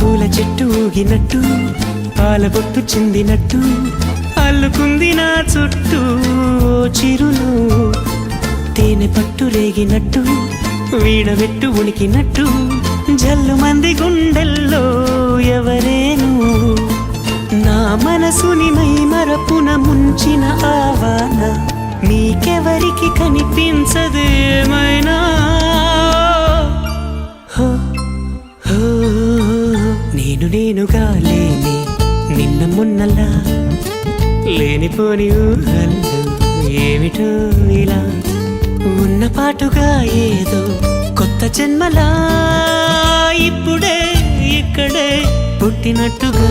పూల చెట్టు ఊగినట్టు పాల బొట్టు చిందినట్టు అల్లుకుంది నా చుట్టూ చిరులు తేనె పట్టు రేగినట్టు వీడబెట్టు ఉనికినట్టు జల్లు మంది గుండెల్లో ఎవరేను నా మనసుని మై మరపున ముంచిన ఆవాన మీకెవరికి కనిపించదేమైనా నేనుగా లేని నిన్న మొన్నలా లేనిపోని ఊహల్లో ఏమిటో ఇలా ఉన్న పాటుగా ఏదో కొత్త జన్మలా ఇప్పుడే ఇక్కడే పుట్టినట్టుగా